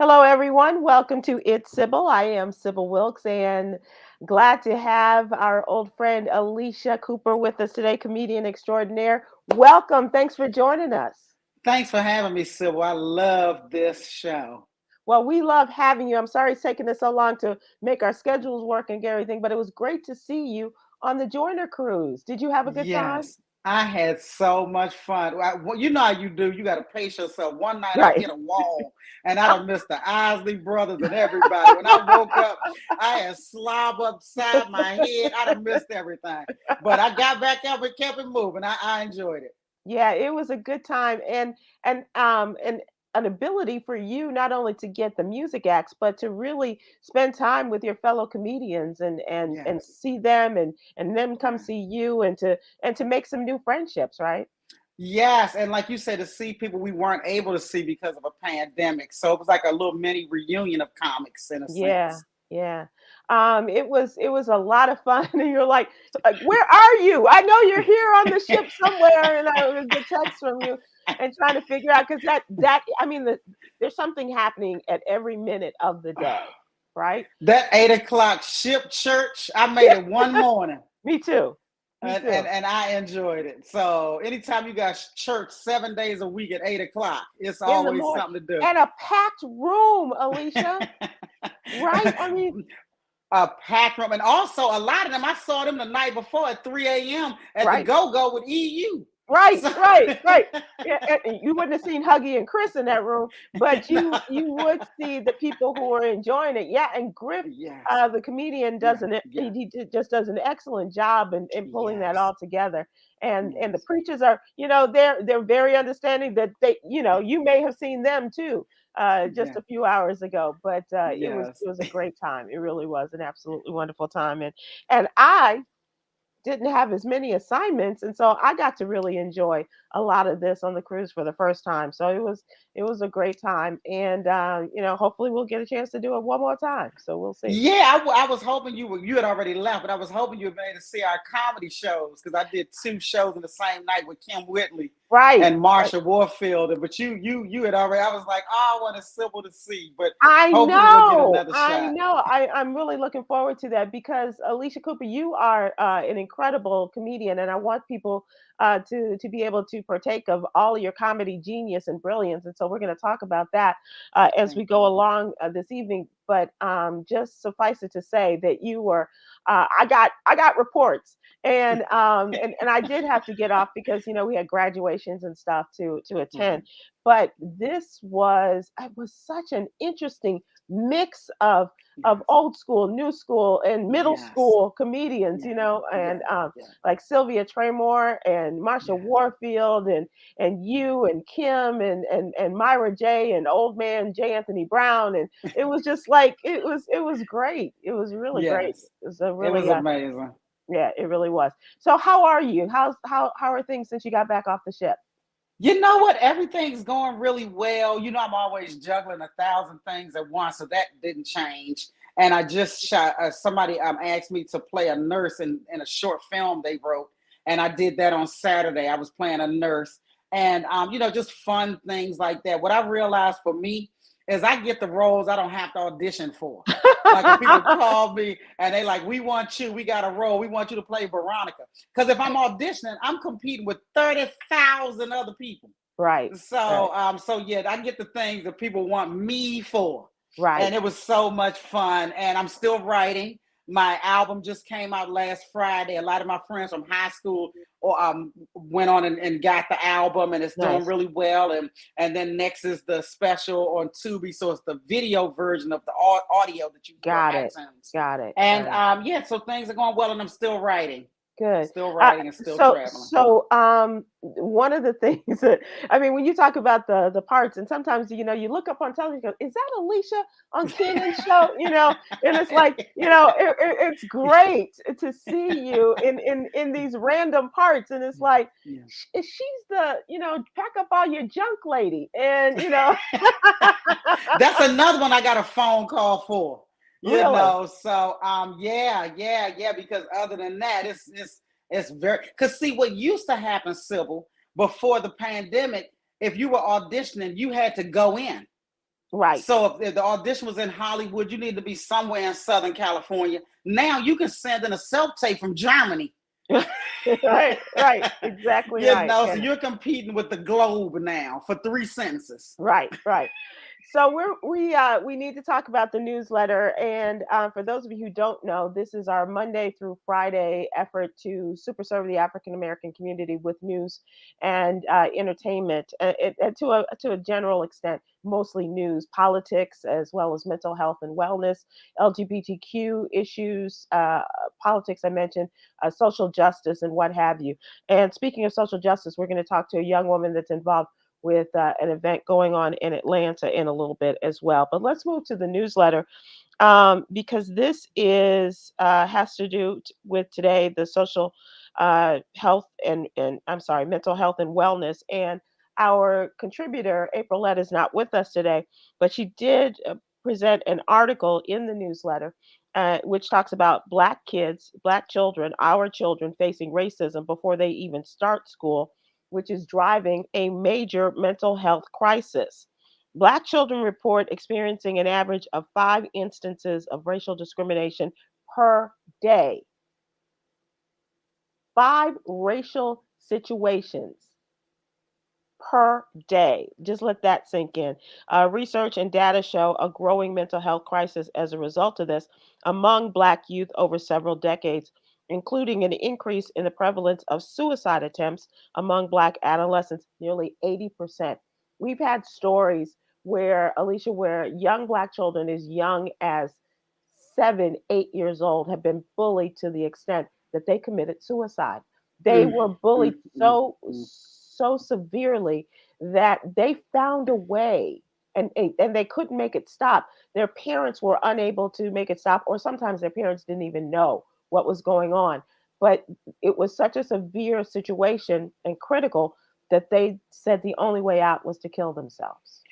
Hello, everyone. Welcome to It's Sybil. I am Sybil Wilkes and glad to have our old friend Alycia Cooper with us today, comedian extraordinaire. Welcome. Thanks for joining us. Thanks for having me, Sybil. I love this show. Well, we love having you. I'm sorry it's taken us so long to make our schedules work and get everything, but it was great to see you on the Joiner Cruise. Did you have a good time? Yes, I had so much fun. Well, you know how you do. You got to pace yourself. One night I Right. hit a wall and I done missed the Isley brothers and everybody. When I woke up, I had slob upside my head. I done missed everything. But I got back up and kept it moving. I enjoyed it. Yeah, it was a good time and an ability for you not only to get the music acts, but to really spend time with your fellow comedians and Yes. see them and them come Right. see you and to make some new friendships, right? Yes, and like you said, to see people we weren't able to see because of a pandemic. So it was like a little mini reunion of comics in a Yeah, sense. yeah. It was a lot of fun, and you're like, where are you? I know you're here on the ship somewhere, and I was the text from you, and trying to figure out because that I mean, there's something happening at every minute of the day, right? That 8 o'clock ship church, I made it one morning Me too. Me and, and, too. and I enjoyed it. So anytime you got church 7 days a week at 8 o'clock, it's In the always morning, something to and a packed room, Alicia. Right? I mean, do. A packed room. And also a lot of them, I saw them the night before at 3 a.m. at the right. Go-Go with EU. Right, So right, right. Yeah, and you wouldn't have seen Huggy and Chris in that room, but you would see the people who are enjoying it. Yeah, and Griff, yes, the comedian, yeah, he, yeah, just does an excellent job in pulling that yes, all together. And the yes, preachers are, they're very understanding that you may have seen them too, just yeah, a few hours ago, but yes. it was a great time. It really was an absolutely wonderful time, and I didn't have as many assignments, and so I got to really enjoy a lot of this on the cruise for the first time. So it was a great time, and hopefully we'll get a chance to do it one more time. So we'll see. Yeah, I was hoping you had already left, but I was hoping you were able to see our comedy shows because I did two shows in the same night with Kim Whitley Right. and Marsha Warfield. But you had already. I was like, oh, I want a Sybil to see, but I hopefully we'll get know. another I shot. know. I'm really looking forward to that because Alicia Cooper, you are an incredible comedian, and I want people to be able to partake of all of your comedy genius and brilliance. And so we're going to talk about that as we Thank go you. along this evening. But just suffice it to say that you were. I got reports, and I did have to get off because we had graduations and stuff to attend, Right. but this was it was such an interesting mix of Yes. old school, new school, and middle Yes. school comedians, Yes. and Yes. Yes. like Sylvia Tremor and Marsha Yes. Warfield and you and Kim and Myra J and old man J. Anthony Brown, and it was just like it was great. It was really great. Yes. It was a It was really amazing. yeah, it really was. So how are you? How are things since you got back off the ship? You know what? Everything's going really well. You know, I'm always juggling a thousand things at once, so that didn't change. And I just shot. Somebody asked me to play a nurse in a short film they wrote, and I did that on Saturday. I was playing a nurse, and just fun things like that. What I realized for me is I get the roles I don't have to audition for. Like if people call me and they like, we want you, we got a role, we want you to play Veronica. Because if I'm auditioning, I'm competing with 30,000 other people. Right, right, So yeah, I get the things that people want me for, and right. it was so much fun. And I'm still writing. My album just came out last Friday. A lot of my friends from high school or went on and got the album, and it's doing Nice. really well. And then next is the special on Tubi, so it's the video version of the audio that you hear Got on it. iTunes. Got it. And Got it. yeah, so things are going well, and I'm Good. still writing, and still So, traveling. one of the things that I mean, when you talk about the parts, and sometimes you look up on television, you go, "Is that Alicia on CNN show?" And it's like, it's great to see you in these random parts, and it's like, Yeah. she's the pack up all your junk lady, and That's another one I got a phone call for. really, So yeah. Because other than that, it's very because see what used to happen, Sybil, before the pandemic, if you were auditioning, you had to go in. Right. So if the audition was in Hollywood, you need to be somewhere in Southern California. Now you can send in a self-tape from Germany. Right, right, exactly right. So And you're competing with the globe now for 3 sentences. right, right. So we need to talk about the newsletter. And for those of you who don't know, this is our Monday through Friday effort to super serve the African American community with news and entertainment, and to a general extent, mostly news, politics, as well as mental health and wellness, LGBTQ issues, politics. I mentioned social justice and what have you. And speaking of social justice, we're going to talk to a young woman that's involved with an event going on in Atlanta in a little bit as well. But let's move to the newsletter, because this is has to do with today, the social health and I'm sorry, mental health and wellness. And our contributor April Lett is not with us today, but she did present an article in the newsletter. Which talks about Black kids, Black children, our children facing racism before they even start school, which is driving a major mental health crisis. Black children report experiencing an average of 5 instances of racial discrimination per day. 5 racial situations per day. Just let that sink in. Research and data show a growing mental health crisis as a result of this among Black youth over several decades, including an increase in the prevalence of suicide attempts among Black adolescents, nearly 80%. We've had stories where, Alicia, where young Black children as young as 7, 8 years old have been bullied to the extent that they committed suicide. They Mm, were mm, bullied mm, mm. so severely that they found a way, and they couldn't make it stop. Their parents were unable to make it stop, or sometimes their parents didn't even know what was going on. But it was such a severe situation and critical that they said the only way out was to kill themselves.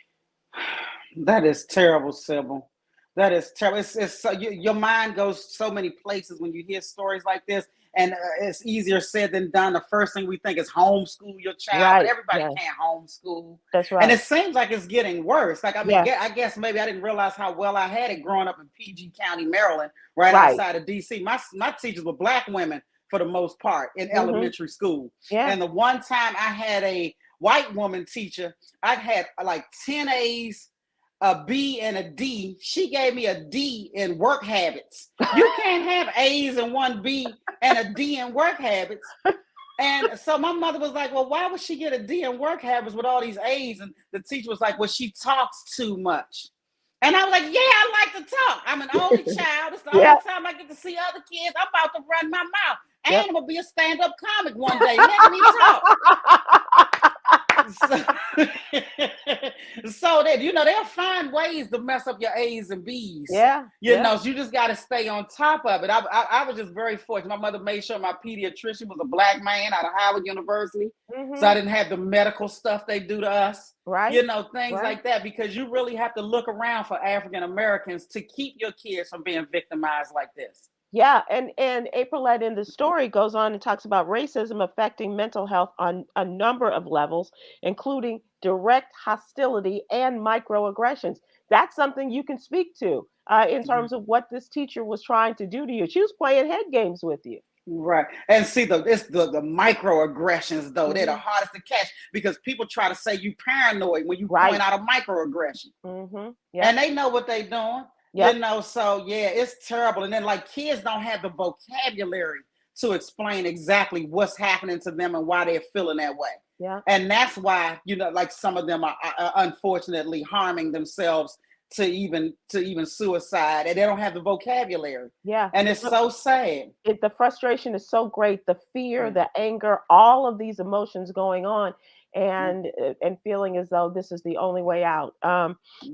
That is terrible, Sybil. That is terrible. It's so, your mind goes so many places when you hear stories like this, and it's easier said than done. The first thing we think is homeschool your child, but Right. everybody Yes. can't homeschool, That's and right. it seems like it's getting worse. Like, I mean, Yeah. I guess maybe I didn't realize how well I had it growing up in PG County, Maryland, right Right. outside of DC. My teachers were Black women for the most part in Mhm. elementary school, Yeah. and the one time I had a white woman teacher, I had like 10 A's, a B, and a D. She gave me a D in work habits. You can't have A's and one B and a D in work habits. And so my mother was like, well, why would she get a D in work habits with all these A's? And the teacher was like, well, she talks too much. And I was like, yeah, I like to talk. I'm an only child. It's the only Yeah. time I get to see other kids. I'm about to run my mouth. And Yep. I'm going to be a stand-up comic one day. Let me talk. So, so that they'll find ways to mess up your A's and B's. Yeah. Yeah. So you just got to stay on top of it. I was just very fortunate. My mother made sure my pediatrician was a Black man out of Howard University, so I Mhm. didn't have the medical stuff they do to us. Right. Things Right. like that, because you really have to look around for African Americans to keep your kids from being victimized like this. Yeah, and Aprilette in the story goes on and talks about racism affecting mental health on a number of levels, including direct hostility and microaggressions. That's something you can speak to in Mhm. terms of what this teacher was trying to do to you. She was playing head games with you. Right. And see, it's the microaggressions, though. They're the Hmm. hardest to catch, because people try to say you paranoid when you point Right. out a microaggression. Yep. And they know what they're doing. Yep. So yeah, it's terrible. And then, like, kids don't have the vocabulary to explain exactly what's happening to them and why they're feeling that way. Yeah. And that's why, like, some of them are unfortunately harming themselves to even suicide, and they don't have the vocabulary. Yeah. And it's so sad. The frustration is so great, the fear, Yeah. the anger, all of these emotions going on, Yeah. and feeling as though this is the only way out.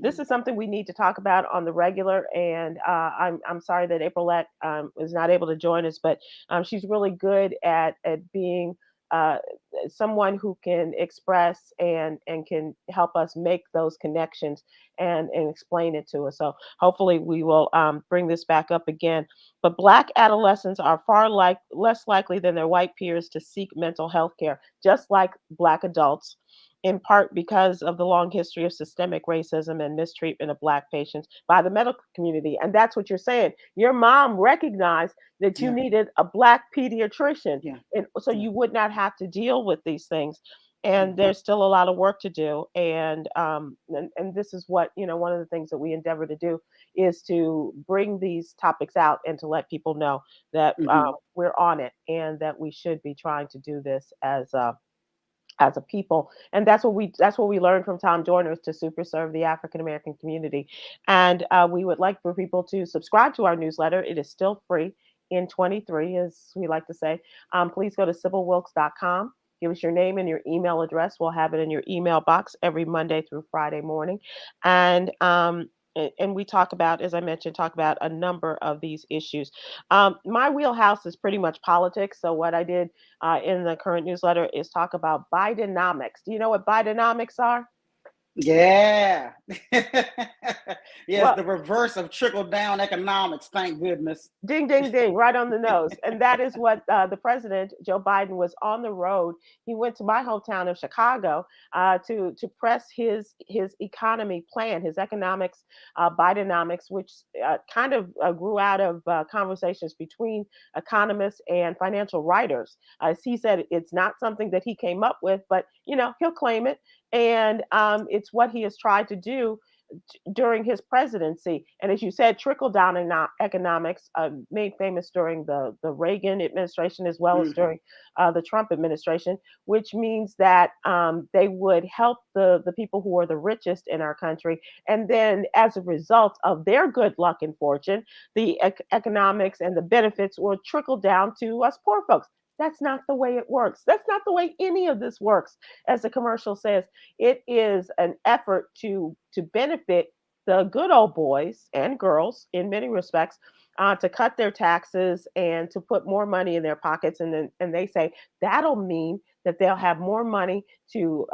This Mhm. is something we need to talk about on the regular, and I'm sorry that Aprilette is not able to join us, but she's really good at being uh, someone who can express and can help us make those connections and explain it to us. So hopefully we will bring this back up again. But Black adolescents are less likely than their white peers to seek mental health care, just like Black adults. in part because of the long history of systemic racism and mistreatment of Black patients by the medical community. And that's what you're saying. Your mom recognized that you Yeah, needed a Black pediatrician, yeah, and so yeah, you would not have to deal with these things. yeah. And there's still a lot of work to do. And this is what, one of the things that we endeavor to do is to bring these topics out and to let people know that Hmm. we're on it and that we should be trying to do this as a people. And that's what we learned from Tom Joyner, is to super serve the African American community. And we would like for people to subscribe to our newsletter. It is still free in 23, as we like to say. Please go to sybilwilkes.com. Give us your name and your email address. We'll have it in your email box every Monday through Friday morning. And we talk about, as I mentioned, talk about a number of these issues. My wheelhouse is pretty much politics. So what I did in the current newsletter is talk about Bidenomics. Do you know what Bidenomics are? Yeah. Yes, Well, the reverse of trickle down economics. Thank goodness. ding, ding, ding, right on the nose. And that is what the president, Joe Biden, was on the road. He went to my hometown of Chicago to press his economy plan, his economics, Bidenomics, which kind of grew out of conversations between economists and financial writers. As he said, it's not something that he came up with, but he'll claim it, and it's what he has tried to do during his presidency. And as you said, trickle down economics, made famous during the Reagan administration as well as Mhm. during the Trump administration, which means that they would help the people who are the richest in our country. And then as a result of their good luck and fortune, the economics and the benefits will trickle down to us poor folks. That's not the way it works. That's not the way any of this works. As the commercial says, it is an effort to benefit the good old boys and girls in many respects, to cut their taxes and to put more money in their pockets. And they say that'll mean that they'll have more money to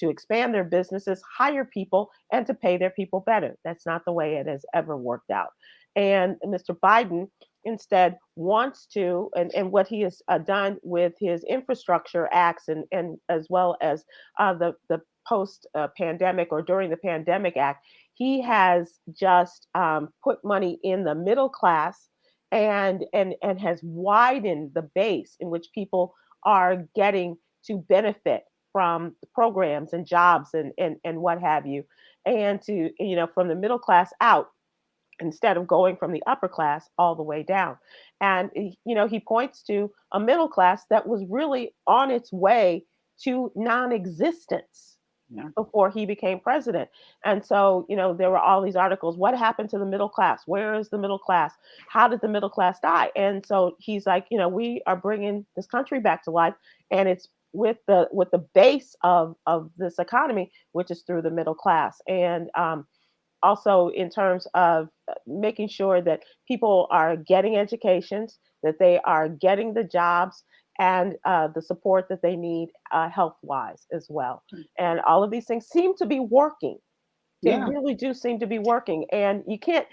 expand their businesses, hire people, and to pay their people better. That's not the way it has ever worked out. And Mr. Biden instead wants to, and what he has done with his infrastructure acts, and as well as the post pandemic or during the pandemic act, he has just put money in the middle class, and has widened the base in which people are getting to benefit from the programs and jobs and what have you, and to from the middle class out, instead of going from the upper class all the way down. And he points to a middle class that was really on its way to non-existence Yeah. before he became president. And so, there were all these articles: what happened to the middle class? Where is the middle class? How did the middle class die? And so he's like, we are bringing this country back to life, and it's with the base of this economy, which is through the middle class. And also in terms of making sure that people are getting educations, that they are getting the jobs and the support that they need health wise as well. And all of these things seem to be working. They Yeah. really do seem to be working. And you can't,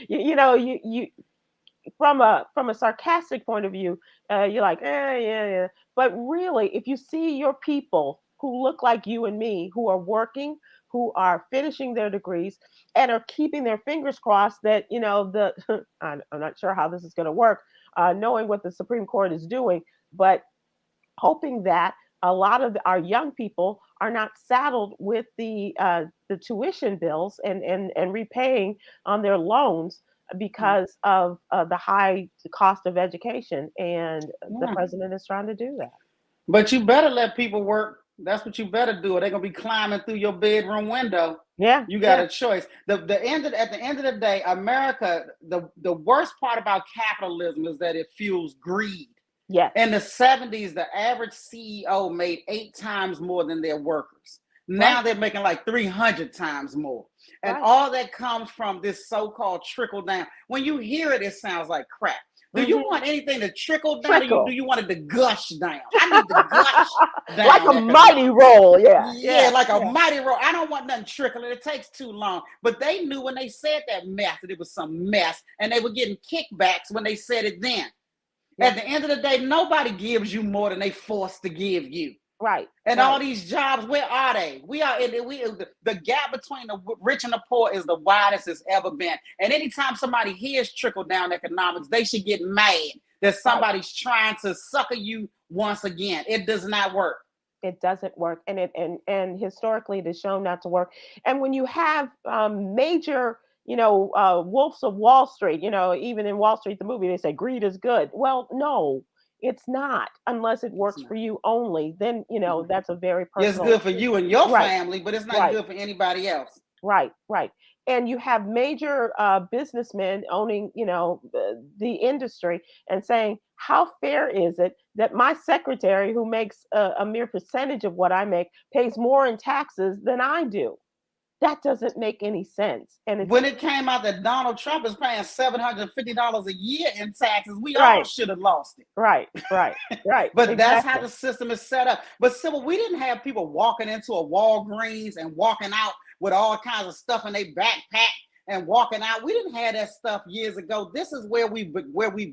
you from a sarcastic point of view, you're like, yeah, yeah. But really, if you see your people who look like you and me, who are working, who are finishing their degrees, and are keeping their fingers crossed that the I'm not sure how this is going to work, knowing what the Supreme Court is doing, but hoping that a lot of our young people are not saddled with the tuition bills and repaying on their loans because of the high cost of education. And the Yeah. president is trying to do that. But you better let people work. That's what you better do, or they're gonna be climbing through your bedroom window. Yeah, You got yeah, a choice. At the end of the day, America, the worst part about capitalism is that it fuels greed. yes, In the 70s, the average CEO made 8 times more than their workers. right, Now they're making like 300 times more. And right. all that comes from this so-called trickle down. When you hear it, it sounds like crap. Do you Hmm. want anything to trickle down, or do Trickle. you want it to gush down? I need the gush Like a down mighty economics. roll. Yeah, Yeah, yeah, like a yeah, mighty roll. I don't want nothing trickling. It takes too long. But they knew when they said that mess that it was some mess, and they were getting kickbacks when they said it then. yeah. At the end of the day, nobody gives you more than they forced to give you. Right. And all Right. these jobs, where are they? We are in the gap between the rich and the poor is the widest it's ever been. And anytime somebody hears trickle down economics, they should get mad that Right. somebody's trying to sucker you once again. It does not work. It doesn't work, and historically it is shown not to work. And when you have major, wolves of Wall Street, even in Wall Street the movie they say greed is good. Well, no, it's not, unless it It's works not. for you only. Then Mhm. that's a very It's personal. good for you and your Right. family, but it's not Right. good for anybody else. Right, right. And you have major businessmen owning, the industry and saying, how fair is it that my secretary, who makes a mere percentage of what I make, pays more in taxes than I do? That doesn't make any sense. And it's When it came out that Donald Trump is paying $750 a year in taxes, we all right, should have lost it. right, right, right. But that's how Exactly. the system is set up. But Sybil, we didn't have people walking into a Walgreens and walking out with all kinds of stuff in their backpack and walking out. We didn't have that stuff years ago. This is where we've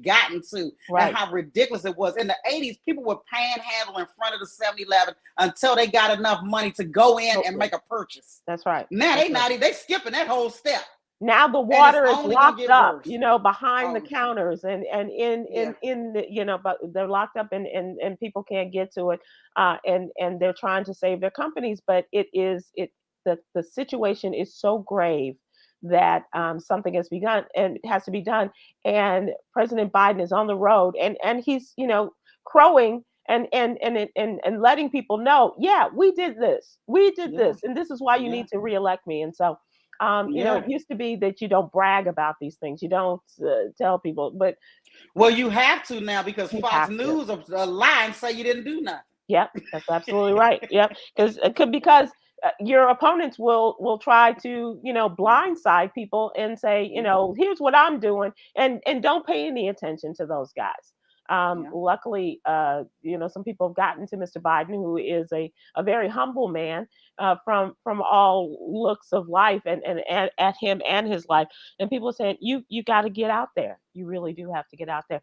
gotten to, and Right. how ridiculous it was. In the 80s, people would panhandle in front of the 7-Eleven until they got enough money to go in and Totally. make a purchase. That's right. Now That's they right. not they skipping that whole step, Now the and it's water is only gonna locked get up, worse. behind the Oh counters, and yeah. in the, but they're locked up, and people can't get to it, and they're trying to save their companies, but the situation is so grave that something has begun and has to be done. And President Biden is on the road, and he's crowing and letting people know, yeah, we did Yeah. this, and this is why you Yeah. need to reelect me. And so it Yeah. used to be that you don't brag about these things, you don't tell people, but Well, you have to now because you Fox have to. News are lying and say you didn't do nothing. Yep, that's absolutely right. Yep, because your opponents will try to blindside people and say, Yeah. here's what I'm doing, and don't pay any attention to those guys. Yeah. Luckily, some people have gotten to Mr. Biden, who is a very humble man, from all looks of life, and at him and his life. And people are saying, you got to get out there. You really do have to get out there.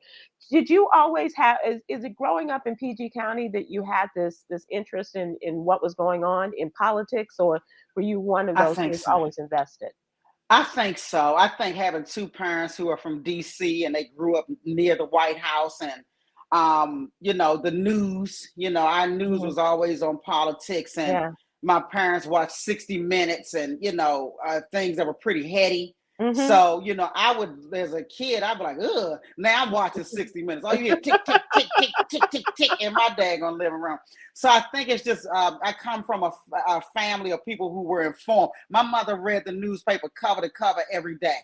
Did you always have, is it growing up in PG County that you had this interest in what was going on in politics, or were you one of I those who think was so. always invested? I think so. I think having two parents who are from DC and they grew up near the White House, and the news, our news Hmm. was always on politics, and Yeah. my parents watched 60 Minutes and things that were pretty heady. Hmm. So, I would, as a kid, I'd be like, ugh. Now I'm watching 60 Minutes. All you hear tick, tick, tick, tick, tick, tick, tick in my daggone living room. So I think it's just, I come from a family of people who were informed. My mother read the newspaper cover to cover every day.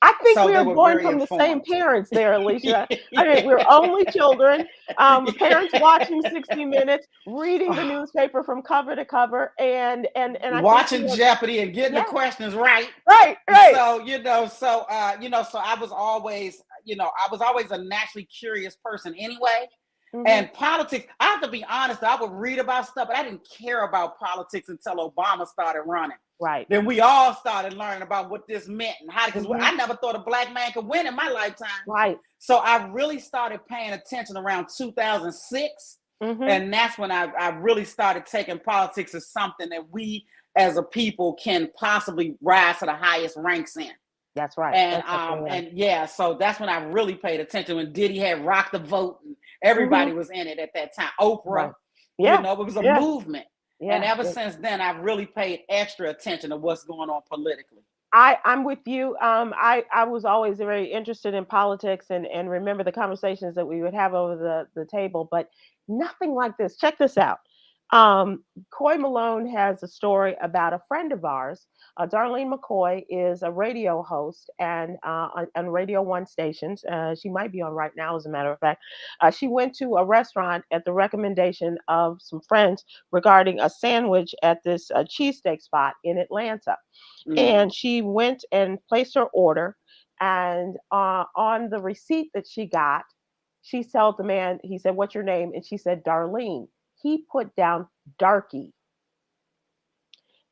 I think So we they are were born very from the same informed. parents there, Alicia. I mean, we're only children, parents watching 60 Minutes, reading the newspaper from cover to cover, and I think Watching Jeopardy and getting the yeah, questions right. right, right. So I was always a naturally curious person anyway. Hmm. And politics, I have to be honest, I would read about stuff, but I didn't care about politics until Obama started running. Right. Then we all started learning about what this meant and how, because Hmm. I never thought a black man could win in my lifetime. Right. So I really started paying attention around 2006. Hmm. And that's when I really started taking politics as something that we as a people can possibly rise to the highest ranks in. That's right. And That's definitely right. yeah, so that's when I really paid attention, when Diddy had Rock the Vote and Hmm. everybody was in it at that time. Right. Oprah, Yeah. it was a Yeah. movement. And Yeah. ever since then, I've really paid extra attention to what's going on politically. I'm with you. I was always very interested in politics, and remember the conversations that we would have over the table, but nothing like this. Check this out. Coy Malone has a story about a friend of ours. Darlene McCoy is a radio host and on Radio One stations. She might be on right now, as a matter of fact. She went to a restaurant at the recommendation of some friends regarding a sandwich at this cheesesteak spot in Atlanta, Mm. and she went and placed her order. And on the receipt that she got, she told the man, he said, "What's your name?" And she said, "Darlene." He put down Darky.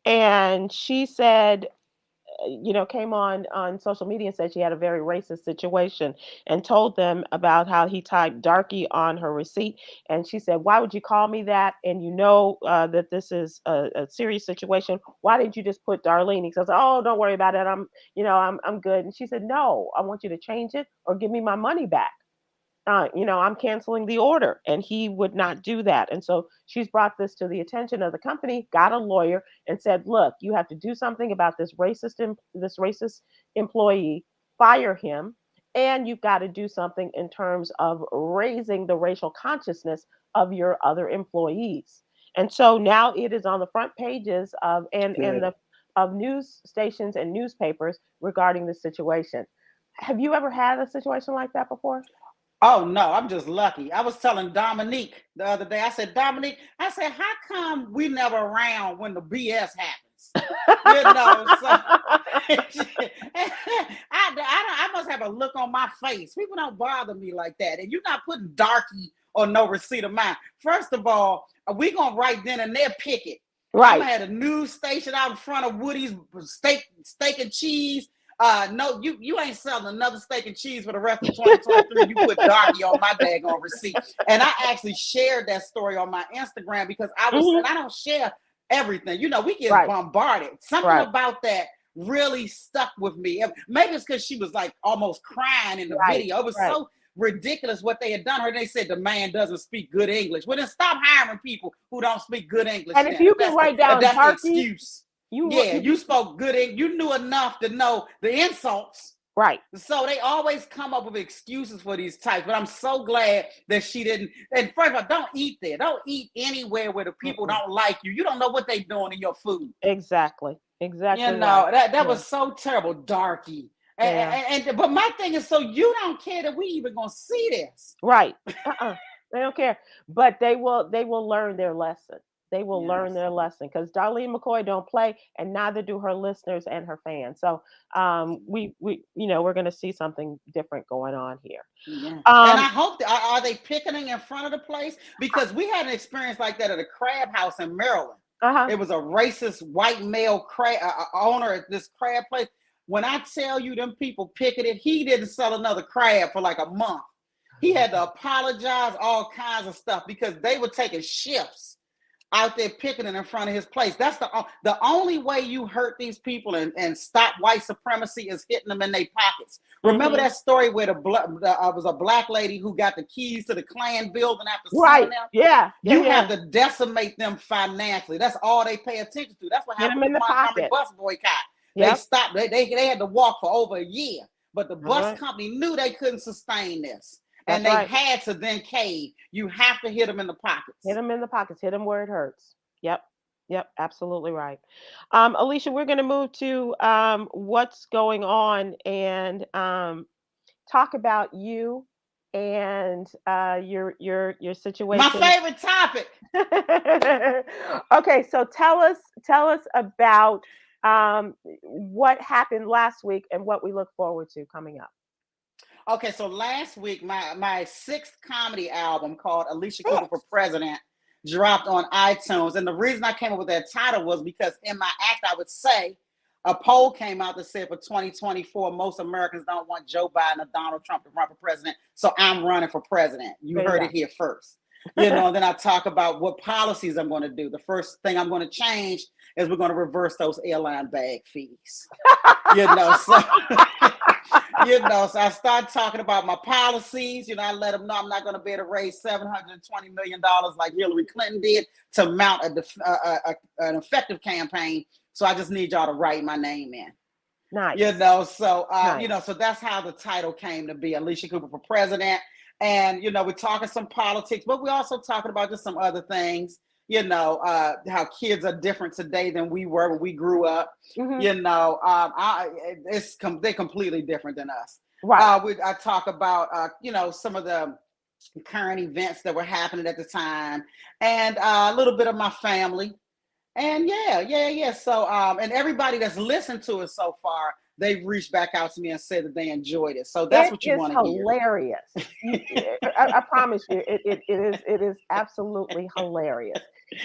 And she said, came on social media and said she had a very racist situation and told them about how he typed darky on her receipt. And she said, "Why would you call me that? And that this is a serious situation. Why didn't you just put Darlene?" He says, "Oh, don't worry about it. I'm good." And she said, "No, I want you to change it or give me my money back. I'm canceling the order." And he would not do that. And so she's brought this to the attention of the company, got a lawyer, and said, "Look, you have to do something about this racist employee, fire him, and you've got to do something in terms of raising the racial consciousness of your other employees." And so now it is on the front pages and Good. the of news stations and newspapers regarding the situation. Have you ever had a situation like that before? Oh no, I'm just lucky. I was telling Dominique the other day. I said, Dominique, I said, how come we never around when the BS happens? So I must have a look on my face. People don't bother me like that. And you're not putting darky or no receipt of mine. First of all, we gonna write then and they'll pick it. I'm Right. gonna have a news station out in front of Woody's steak and cheese. No, you ain't selling another steak and cheese for the rest of 2023. You put darky on my daggone receipt. And I actually shared that story on my Instagram because Hmm. and I don't share everything. We get Right. bombarded. Something Right. about that really stuck with me. Maybe it's because she was like almost crying in the Right. video. It was Right. so ridiculous what they had done her. They said the man doesn't speak good English. Well, then stop hiring people who don't speak good English. And if Then, you can write if down that's the darky, excuse. you Yeah, you spoke good. You knew enough to know the insults. right. So they always come up with excuses for these types. But I'm so glad that she didn't. And first of all, don't eat there. Don't eat anywhere where the people Mm-mm. don't like you. You don't know what they're doing in your food. Exactly. Exactly right. That Yeah. was so terrible, darky. Yeah. But my thing is, so you don't care that we even gonna see this. Right. Uh-uh. They don't care. But they will learn their lesson. They will learn Yes. their lesson because Darlene McCoy don't play, and neither do her listeners and her fans. So we're going to see something different going on here. Yeah. And I Um, hope are they picketing in front of the place? Because we had an experience like that at a crab house in Maryland. uh-huh. It was a racist white male crab owner at this crab place. When I tell you them people picketed, he didn't sell another crab for like a month. He had to apologize, all kinds of stuff because they were taking shifts out there picketing in front of his place. That's the only way you hurt these people and stop white supremacy is hitting them in their pockets. Remember Hmm. that story where the was a black lady who got the keys to the Klan building after suing Right. them? Yeah. Yeah. You Yeah. have to decimate them financially. That's all they pay attention to. That's what Hit happened them with in the the Montgomery pocket. bus boycott. They Yep. stopped. They had to walk for over a year, but the That's bus right. company knew they couldn't sustain this, and That's they right. had to then cave. You have to hit them in the Hit pockets. them in the pockets. Hit them where it hurts. Yep. Yep. Absolutely right. Alicia, we're going to move to what's going on and talk about you and your My situation. favorite topic. Okay, so tell us about what happened last week and what we look forward to coming up. Okay, so last week my sixth comedy album called Alicia Cooper for 6. President dropped on iTunes, and the reason I came up with that title was because in my act I would say a poll came out that said for 2024 most Americans don't want Joe Biden or Donald Trump to run for president, so I'm running for president. You There you heard go. it here first. And then I talk about what policies I'm going to do. The first thing I'm going to change is we're going to reverse those airline bag fees. So so I start talking about my policies. I let them know I'm not going to be able to raise $720 million like Hillary Clinton did to mount an effective campaign. So I just need y'all to write my name in. Nice. Nice. So that's how the title came to be, Alicia Cooper for President. And we're talking some politics, but we're also talking about just some other things. How kids are different today than we were when we grew up. Hmm. They're completely different than us. Right. I talk about some of the current events that were happening at the time, and a little bit of my family. And yeah. So and everybody that's listened to it so far, they've reached back out to me and said that they enjoyed it. So that's It what you is want to hear. hilarious. I promise you, it is absolutely hilarious.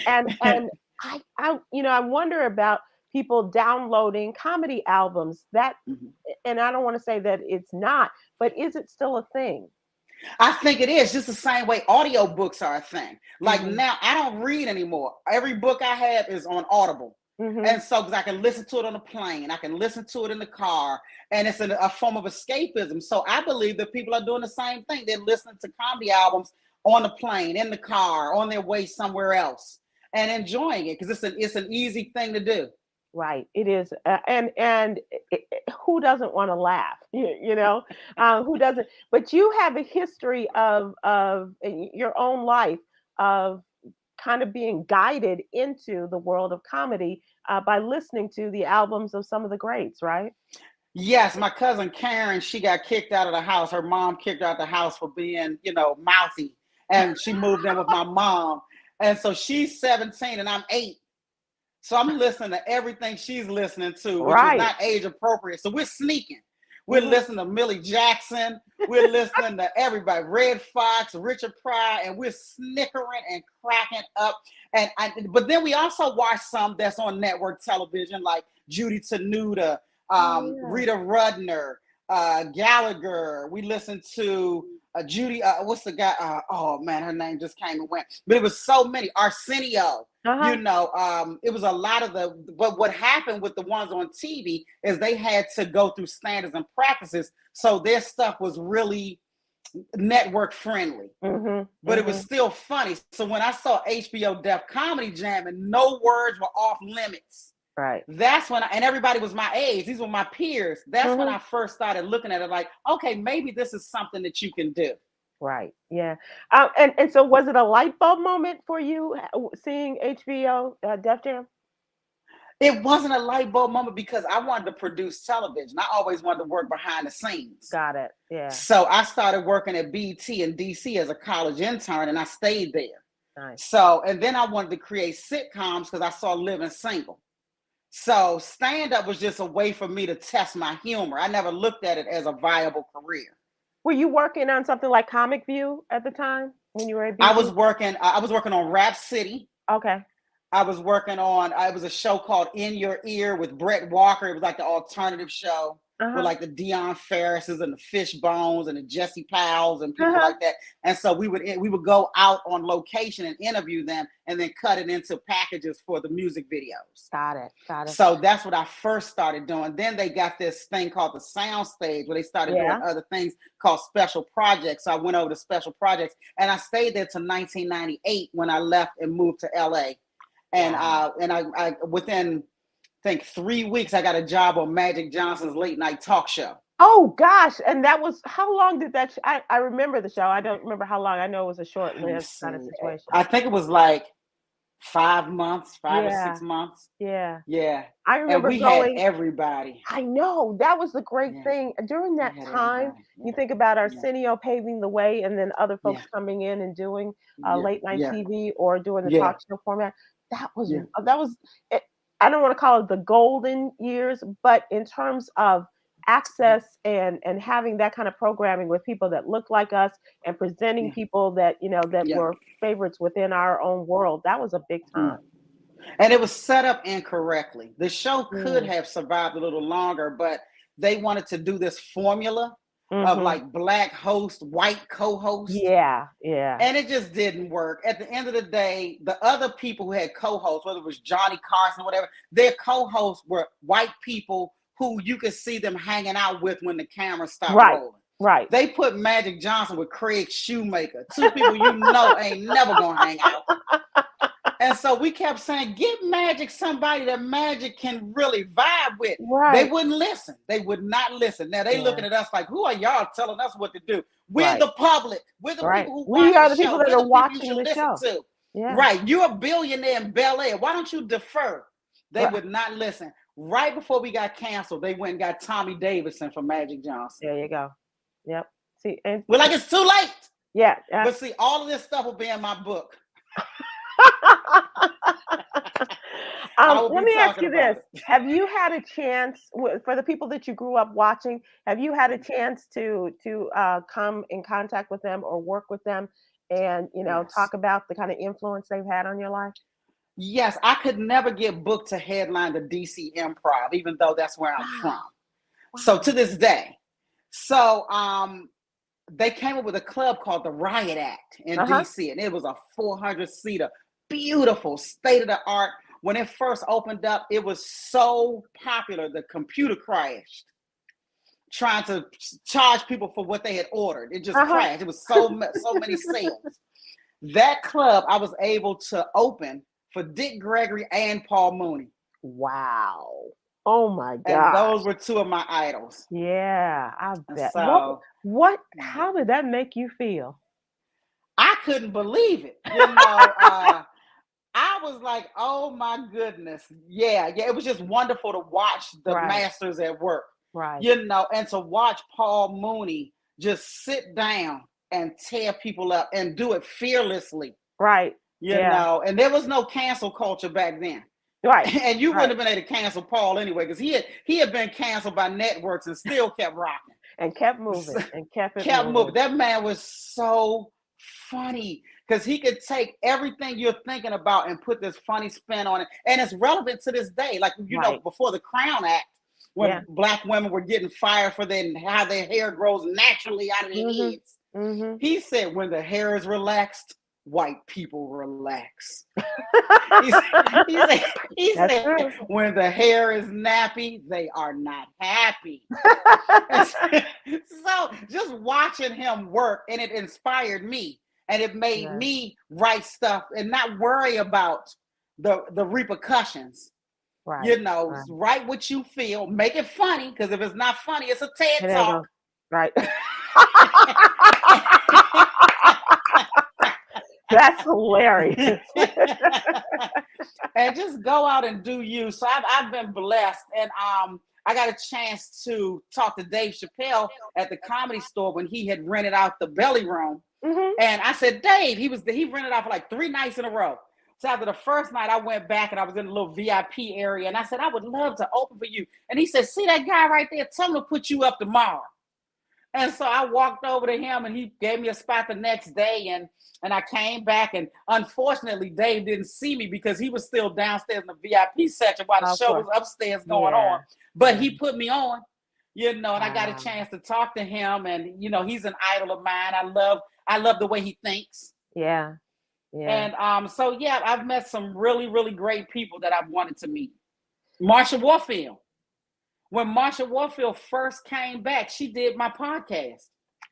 And I wonder about people downloading comedy albums. That, Mhm. and I don't want to say that it's not, but is it still a thing? I think it is just the same way audio books are a thing. Like Mhm. now, I don't read anymore. Every book I have is on Audible. Mhm. And so, because I can listen to it on the plane, I can listen to it in the car, and it's a form of escapism. So I believe that people are doing the same thing. They're listening to comedy albums on the plane, in the car, on their way somewhere else, and enjoying it because it's an easy thing to do. Right, it is, and who doesn't want to laugh? Who doesn't? But you have a history of your own life of kind of being guided into the world of comedy by listening to the albums of some of the greats, right? Yes, my cousin Karen, she got kicked out of the house. Her mom kicked her out the house for being, mouthy. And she moved in with my mom. And so she's 17 and I'm 8. So I'm listening to everything she's listening to, which was Right. not age appropriate. So we're sneaking. We're Hmm. listening to Millie Jackson. We're listening to everybody, Red Fox, Richard Pryor, and we're snickering and cracking up. But then we also watch some that's on network television, like Judy Tenuta, Oh yeah. Rita Rudner, Gallagher. We listened to Judy. What's the guy? Oh man, her name just came and went. But it was so many. Arsenio. Uh huh. It was a lot of but what happened with the ones on TV is they had to go through standards and practices. So their stuff was really network friendly, Mhm. but it was Mhm. still funny. So when I saw HBO Def Comedy Jam and no words were off limits, Right. that's when and everybody was my age. These were my peers. That's when Mhm. I first started looking at it like, okay, maybe this is something that you can do. Right. Yeah. And so was it a light bulb moment for you seeing HBO Def Jam? It wasn't a light bulb moment because I wanted to produce television. I always wanted to work behind the scenes. Got it. Yeah. So I started working at BT in DC as a college intern and I stayed there. Nice. So, and then I wanted to create sitcoms because I saw Living Single. So stand up was just a way for me to test my humor. I never looked at it as a viable career. Were you working on something like Comic View at the time when you were at I was BT? working I was working on Rap City. Okay. I was working on it was a show called In Your Ear with Brett Walker. It was like the alternative show with Uh-huh. like the Dion Ferrises and the Fish Bones and the Jesse Powells and people Uh-huh. like that. And so we would go out on location and interview them and then cut it into packages for the music videos. Got it. Got it. So that's what I first started doing. Then they got this thing called the sound stage where they started doing Yeah. other things called special projects. So I went over to special projects and I stayed there till 1998 when I left and moved to LA. And Wow. I within I think 3 weeks I got a job on Magic Johnson's late night talk show. Oh gosh, and that was how long did that I remember the show. I don't remember how long. I know it was a Let me short-lived kind of see. situation. I think it was like 5 months, five or Yeah. 6 months. Yeah. Yeah. I And remember we had going. everybody. I know, that was the great Yeah. thing. During We that had time, everybody. you Yeah. think about Yeah. Arsenio paving the way and then other Yeah. folks coming in and doing Yeah. late night Yeah. TV or doing the Yeah. talk show format. That was Yeah. that was it, I don't want to call it the golden years, but in terms of access and having that kind of programming with people that looked like us and presenting Yeah. people that that Yeah. were favorites within our own world, that was a big Mm. time. And it was set up incorrectly. The show could Mm. have survived a little longer, but they wanted to do this formula of Hmm. like black host, white co-host, Yeah, yeah. and it just didn't work. At the end of the day, the other people who had co-hosts, whether it was Johnny Carson or whatever, their co-hosts were white people who you could see them hanging out with when the camera stopped Right, rolling. right. They put Magic Johnson with Craig Shoemaker, two people ain't never gonna hang out. And so we kept saying, get Magic somebody that Magic can really vibe with. They Right. wouldn't listen. They would not listen. Now they Yeah. looking at us like, who are y'all telling us what to do? We're Right. the public. We're the Right. people who We watch the are the people show. that We're are the people you watching should the listen show. to. Yeah. Right. You're a billionaire in Bel Air. Why don't you defer? They Right. would not listen. Right before we got canceled, they went and got Tommy Davidson from Magic Johnson. There you go. Yep. See, and We're like, it's too late. yeah. But see, all of this stuff will be in my book. I will Let be me ask talking you about this. it. Have you had a chance for the people that you grew up watching, have you had a chance to come in contact with them or work with them and, talk Yes. about the kind of influence they've had on your life? Yes, I could never get booked to headline the DC Improv, even though that's where I'm from. Wow. So to Wow. this day. So they came up with a club called the Riot Act in Uh-huh. DC, and it was a 400-seater, beautiful, state of the art. When it first opened up, it was so popular, the computer crashed, trying to charge people for what they had ordered. It just Uh-huh. crashed. It was so many sales. That club I was able to open for Dick Gregory and Paul Mooney. Wow. Oh my And those gosh. were two of my idols. Yeah, I And bet. so How did that make you feel? I couldn't believe it. I was like, oh my goodness. Yeah, it was just wonderful to watch the Right, masters at work, right, and to watch Paul Mooney just sit down and tear people up and do it fearlessly, right. Yeah, and there was no cancel culture back then. right, And you wouldn't right. have been able to cancel Paul anyway, because he had been canceled by networks and still kept rocking. And kept moving and kept it Kept moving. moving. That man was so funny because he could take everything you're thinking about and put this funny spin on it, and it's relevant to this day. Like Right. before the Crown Act, Yeah. when black women were getting fired for how their hair grows naturally out of their Mhm. heads, Mhm. he said, "When the hair is relaxed, white people relax." He said, he said, he That's said, true. when the hair is nappy, they are not happy. So just watching him work, and it inspired me, and it made Yeah. me write stuff and not worry about the repercussions. Right. Right. Write what you feel, make it funny, because if it's not funny, it's a TED It ain't talk. gonna right. That's hilarious. And just go out and do you. So I've been blessed, and I got a chance to talk to Dave Chappelle at the Comedy Store when he had rented out the Belly Room, Mhm. and I said, Dave, he rented out for like 3 nights in a row. So after the first night, I went back and I was in a little VIP area, and I said, I would love to open for you. And he said, see that guy right there? Tell him to put you up tomorrow. And so I walked over to him, and he gave me a spot the next day, and I came back, and unfortunately Dave didn't see me because he was still downstairs in the VIP section while the Of show was course. upstairs going Yeah. on. But Yeah. he put me on, and I got a Wow. chance to talk to him, and he's an idol of mine. I love the way he thinks. Yeah. Yeah. And so yeah, I've met some really, really great people that I've wanted to meet. Marsha Warfield. When Marsha Warfield first came back, she did my podcast.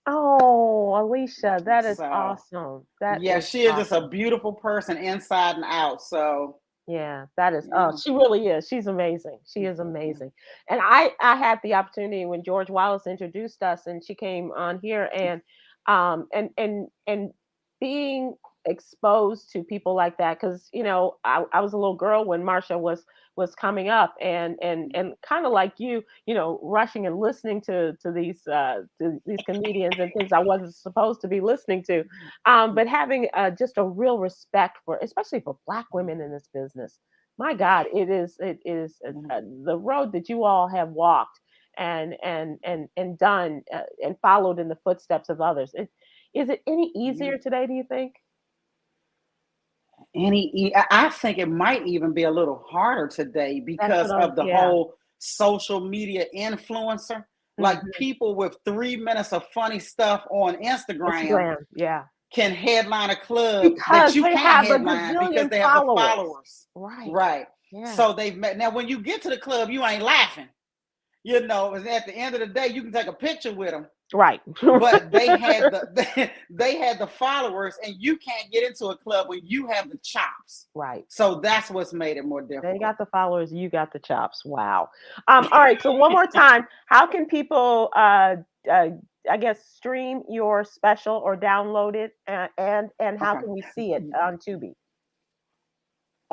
Oh, Alicia, that is So awesome. That yeah, is she is just a awesome. beautiful person inside and out. So Yeah, that is yeah. she really is. She's amazing. She is amazing. And I had the opportunity when George Wallace introduced us and she came on here and being exposed to people like that because I was a little girl when Marsha was coming up and kind of like rushing and listening to these comedians and things I wasn't supposed to be listening to, but having just a real respect for, especially for Black women in this business. My God, it is the road that you all have walked and done and followed in the footsteps of others. Is it any easier today? Do you think? I think it might even be a little harder today That's because what I'm. of the Yeah. whole social media influencer. Like Mhm. people with 3 minutes of funny stuff on Instagram Instagram. Yeah. can headline a club that Because you they can't have a headline because gazillion they have the followers. followers. Right. Right. Yeah. So they've met. Now, when you get to the club, you ain't laughing. And at the end of the day, you can take a picture with them, Right. but they had they had the followers, and you can't get into a club when you have the chops. Right. So that's what's made it more They difficult. got the followers, you got the chops. Wow. All right. So one more time, how can people, uh, I guess, stream your special or download it, and how Okay. can we see it on Tubi?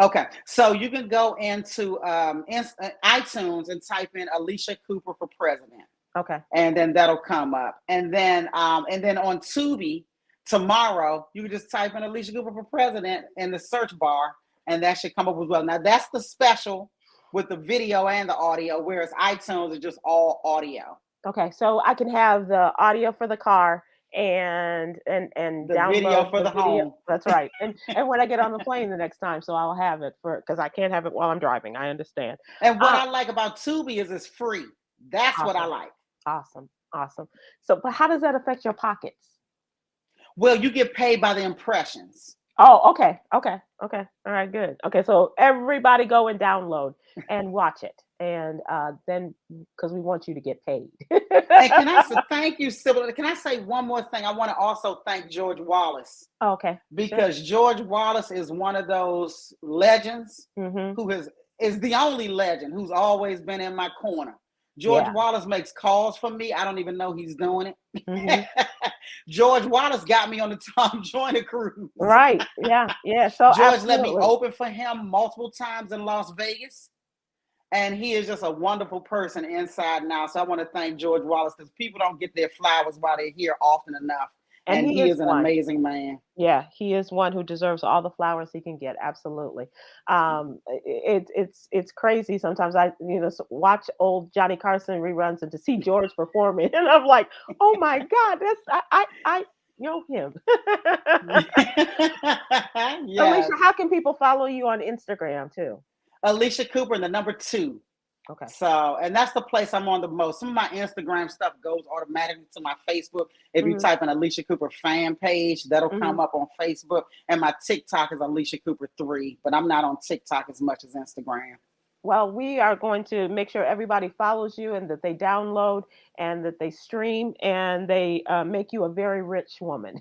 Okay. So you can go into iTunes and type in Alycia Cooper for president, Okay. and then that'll come up. And then on Tubi tomorrow, you can just type in Alycia Cooper for president in the search bar, and that should come up as well. Now that's the special with the video and the audio, whereas iTunes is just all audio. Okay. So I can have the audio for the car and The video download for the the video. home. That's right. And when I get on the plane the next time, so I'll have it for because I can't have it while I'm driving. I understand. And what Uh, I like about Tubi is it's free. That's what I awesome, like. awesome, awesome. So, but how does that affect your pockets? Well, you get paid by the impressions. Oh, okay, okay, okay. All right, good. Okay, so everybody go and download and watch it, and then because we want you to get paid. And can I say thank you, Sybil? Can I say one more thing? I want to also thank George Wallace Okay, sure. because George Wallace is one of those legends Mhm. who is the only legend who's always been in my corner. George Yeah. Wallace makes calls for me. I don't even know he's doing Mhm. it. George Wallace got me on the Tom Joyner cruise. Right. Yeah. Yeah. So George let me absolutely. open for him multiple times in Las Vegas. And he is just a wonderful person inside and out. So I want to thank George Wallace because people don't get their flowers while they're here often enough. And And he he is is an one. amazing man. Yeah, he is one who deserves all the flowers he can get. Absolutely. It's crazy sometimes. Watch old Johnny Carson reruns and to see George performing, and I'm like, oh my God, I know him. Alicia, Yes. how can people follow you on Instagram too? Alycia Cooper, and the number two. Okay. So, and that's the place I'm on the most. Some of my Instagram stuff goes automatically to my Facebook. If you Hmm. type in Alycia Cooper fan page, that'll Hmm. come up on Facebook. And my TikTok is Alycia Cooper 3, but I'm not on TikTok as much as Instagram. Well, we are going to make sure everybody follows you and that they download and that they stream and they make you a very rich woman.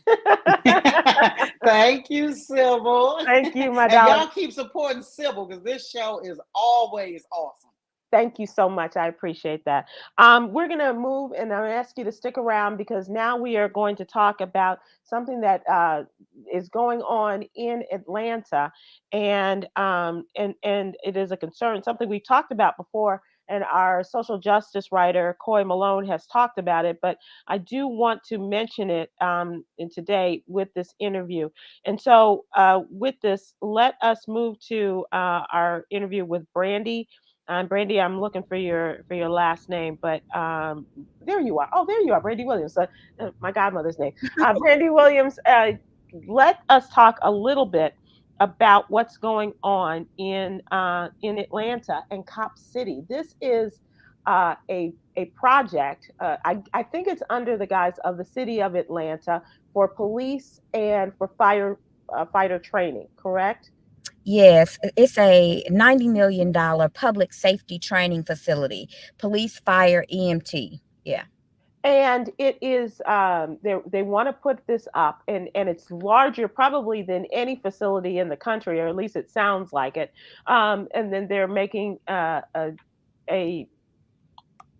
Thank you, Sybil. Thank you, my And darling. y'all keep supporting Sybil because this show is always awesome. Thank you so much. I appreciate that. We're going to move and I'm going to ask you to stick around because now we are going to talk about something that is going on in Atlanta. And it is a concern, something we talked about before. And our social justice writer, Coy Malone, has talked about it. But I do want to mention it in today with this interview. And so, with this, let us move to our interview with Brandy. Brandy, I'm looking for your last name, but there you are. Oh, there you are, Brandy Williams, my godmother's name. Brandy Williams. Let us talk a little bit about what's going on in Atlanta and Cop City. This is a project. I think it's under the guise of the city of Atlanta for police and for fighter training. Correct? Yes, it's a $90 million public safety training facility, police, fire, EMT. Yeah. And it is they want to put this up and it's larger probably than any facility in the country, or at least it sounds like it. And then they're making a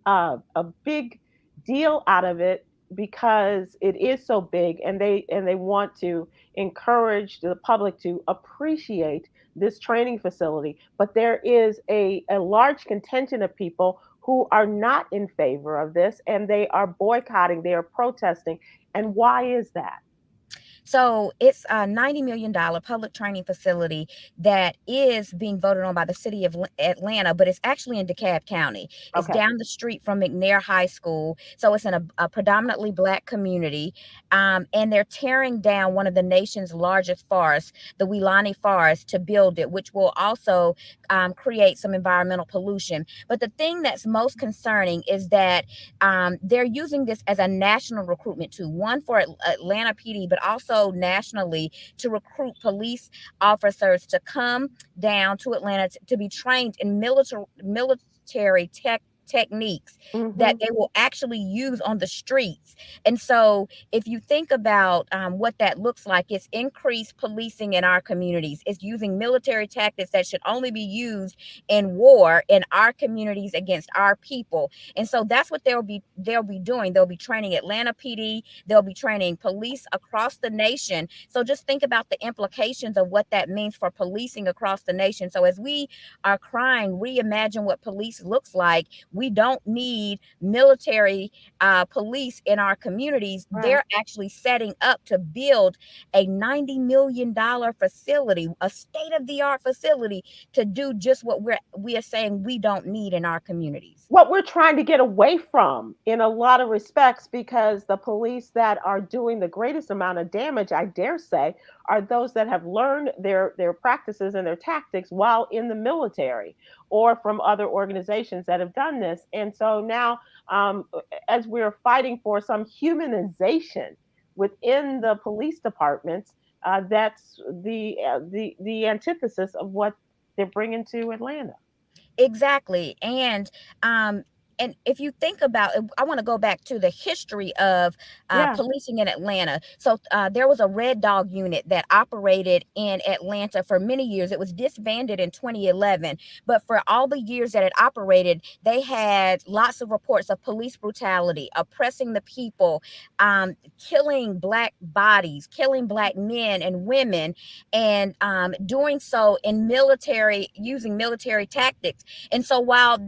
a big deal out of it because it is so big, and they want to encourage the public to appreciate this training facility. But there is a large contingent of people who are not in favor of this, and they are boycotting, they are protesting. And why is that? So it's a $90 million public training facility that is being voted on by the city of Atlanta, but it's actually in DeKalb County. It's Okay. down the street from McNair High School. So it's in a predominantly Black community. And they're tearing down one of the nation's largest forests, the Weelani Forest, to build it, which will also create some environmental pollution. But the thing that's most concerning is that they're using this as a national recruitment tool, one for Atlanta PD, but also nationally to recruit police officers to come down to Atlanta to be trained in military techniques that Hmm. they will actually use on the streets. And so if you think about what that looks like, it's increased policing in our communities. It's using military tactics that should only be used in war in our communities against our people. And so that's what they'll be doing. They'll be training Atlanta PD, they'll be training police across the nation. So just think about the implications of what that means for policing across the nation. So as we are crying, reimagine what police looks like, we don't need military police in our communities. Right. They're actually setting up to build a $90 million facility, a state of the art facility to do just what we are saying we don't need in our communities. What we're trying to get away from in a lot of respects, because the police that are doing the greatest amount of damage, I dare say, are those that have learned their practices and their tactics while in the military or from other organizations that have done this. And so now, um, as we're fighting for some humanization within the police departments, that's the antithesis of what they're bringing to Atlanta. Exactly. And if you think about it, I want to go back to the history of Yeah. policing in Atlanta. So there was a Red Dog unit that operated in Atlanta for many years. It was disbanded in 2011, but for all the years that it operated, they had lots of reports of police brutality, oppressing the people, killing black bodies, killing black men and women, and doing so in military, using military tactics. And so while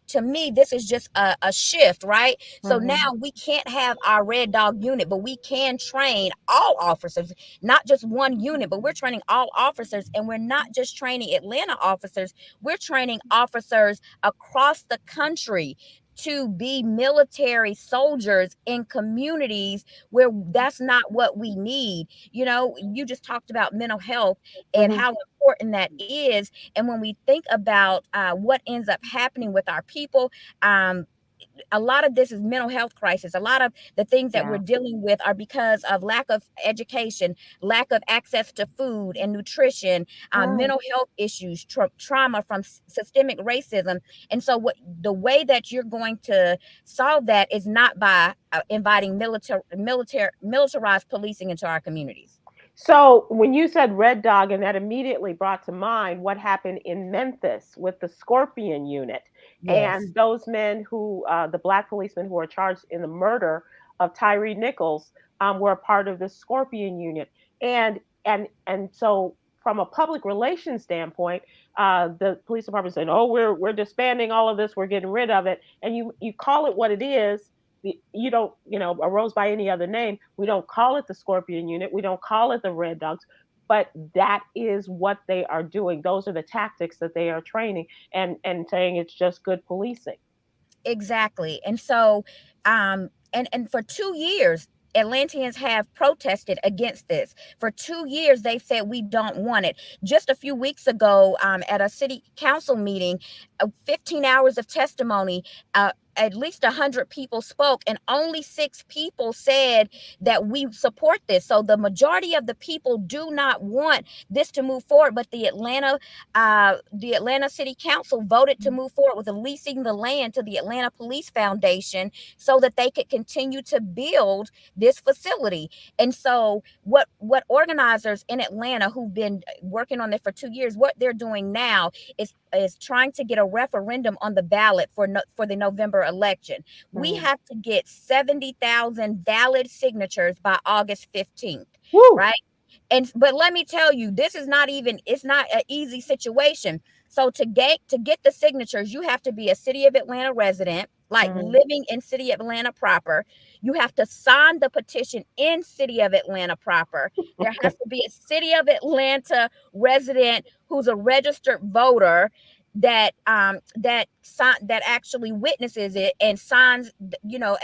to me this is just a shift, right? So now Hmm. we can't have our Red Dog unit, but we can train all officers, not just one unit, but we're training all officers. And we're not just training Atlanta officers, we're training officers across the country to be military soldiers in communities where that's not what we need. You know, you just talked about mental health and Hmm. how important that is. And when we think about what ends up happening with our people, um, a lot of this is mental health crisis. A lot of the things that we're Yeah. dealing with are because of lack of education, lack of access to food and nutrition, Right. mental health issues, trauma from systemic racism. And so, what the way that you're going to solve that is not by inviting militarized policing into our communities. So when you said Red Dog, and that immediately brought to mind what happened in Memphis with the Scorpion Unit Yes, and those men who, the black policemen who were charged in the murder of Tyree Nichols, were a part of the Scorpion Unit. And so from a public relations standpoint, the police department said, "Oh, we're disbanding all of this. We're getting rid of it." And you call it what it is. You don't, arose by any other name. We don't call it the Scorpion Unit. We don't call it the Red Dogs, but that is what they are doing. Those are the tactics that they are training, and saying it's just good policing. exactly. And so, and for 2 years, Atlanteans have protested against this. For 2 years, they said we don't want it. Just a few weeks ago, at a city council meeting, 15 hours of testimony, at least 100 people spoke, and only 6 people said that we support this. So the majority of the people do not want this to move forward. But the Atlanta City Council voted to move forward with leasing the land to the Atlanta Police Foundation so that they could continue to build this facility. And so what organizers in Atlanta who've been working on it for 2 years, what they're doing now is trying to get a referendum on the ballot for the November election. We Mm. have to get 70,000 valid signatures by August 15th, Woo. right? And but let me tell you, this is not even, it's not an easy situation. So to get the signatures, you have to be a City of Atlanta resident, like Mhm. living in City of Atlanta proper. You have to sign the petition in City of Atlanta proper. There has to be a City of Atlanta resident who's a registered voter that actually witnesses it and signs,